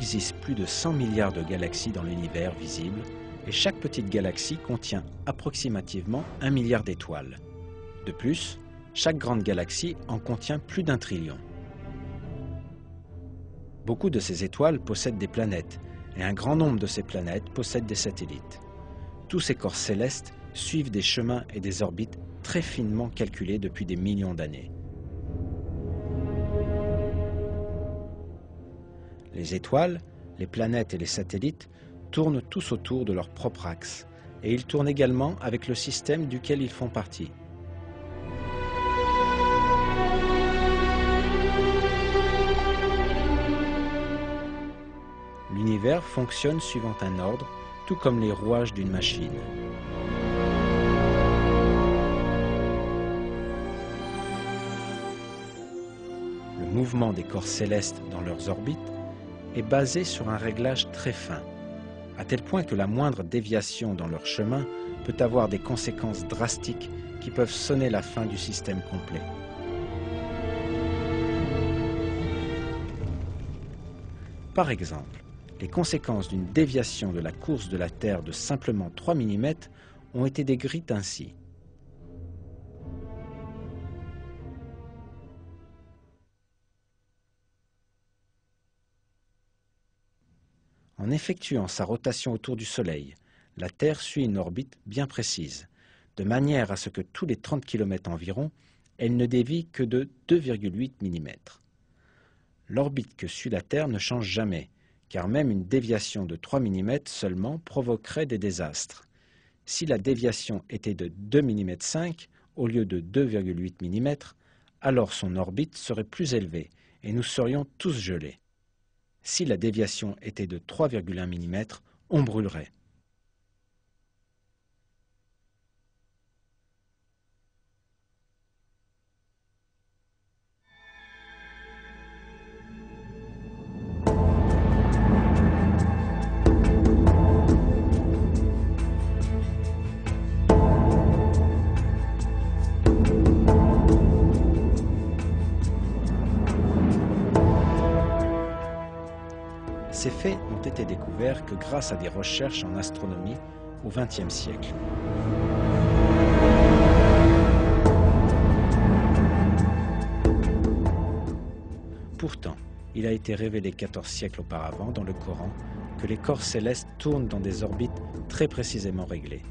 existe plus de 100 milliards de galaxies dans l'univers visible et chaque petite galaxie contient approximativement 1 milliard d'étoiles. De plus, chaque grande galaxie en contient plus d'1 trillion. Beaucoup de ces étoiles possèdent des planètes et un grand nombre de ces planètes possèdent des satellites. Tous ces corps célestes suivent des chemins et des orbites très finement calculés depuis des millions d'années. Les étoiles, les planètes et les satellites tournent tous autour de leur propre axe, et ils tournent également avec le système duquel ils font partie. L'univers fonctionne suivant un ordre, tout comme les rouages d'une machine. Le mouvement des corps célestes dans leurs orbites est basé sur un réglage très fin, à tel point que la moindre déviation dans leur chemin peut avoir des conséquences drastiques qui peuvent sonner la fin du système complet. Par exemple, les conséquences d'une déviation de la course de la Terre de simplement 3 mm ont été décrites ainsi. En effectuant sa rotation autour du Soleil, la Terre suit une orbite bien précise, de manière à ce que tous les 30 km environ, elle ne dévie que de 2,8 mm. L'orbite que suit la Terre ne change jamais, car même une déviation de 3 mm seulement provoquerait des désastres. Si la déviation était de 2,5 mm au lieu de 2,8 mm, alors son orbite serait plus élevée et nous serions tous gelés. Si la déviation était de 3,1 mm, on brûlerait. Ces faits n'ont été découverts que grâce à des recherches en astronomie au XXe siècle. Pourtant, il a été révélé 14 siècles auparavant dans le Coran que les corps célestes tournent dans des orbites très précisément réglées.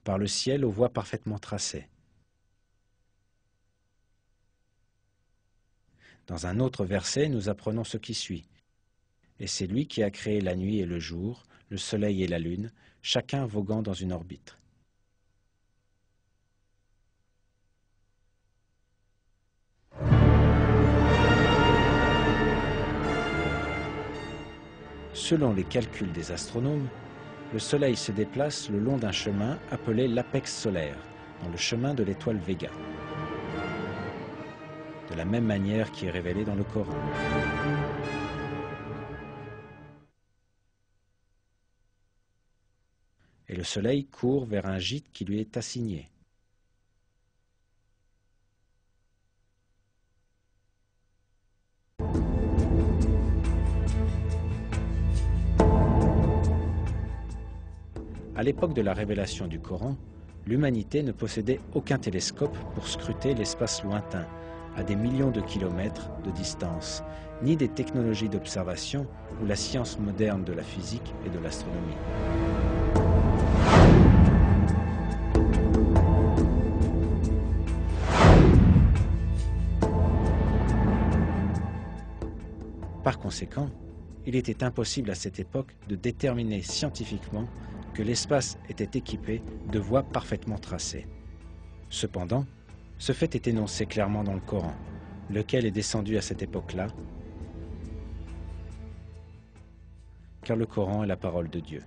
Par le ciel aux voies parfaitement tracées. Dans un autre verset, nous apprenons ce qui suit. Et c'est lui qui a créé la nuit et le jour, le soleil et la lune, chacun voguant dans une orbite. Selon les calculs des astronomes, le soleil se déplace le long d'un chemin appelé l'apex solaire, dans le chemin de l'étoile Véga. De la même manière qui est révélée dans le Coran. Et le soleil court vers un gîte qui lui est assigné. À l'époque de la révélation du Coran, l'humanité ne possédait aucun télescope pour scruter l'espace lointain, à des millions de kilomètres de distance, ni des technologies d'observation ou la science moderne de la physique et de l'astronomie. Par conséquent, il était impossible à cette époque de déterminer scientifiquement que l'espace était équipé de voies parfaitement tracées. Cependant, ce fait est énoncé clairement dans le Coran, lequel est descendu à cette époque-là, car le Coran est la parole de Dieu.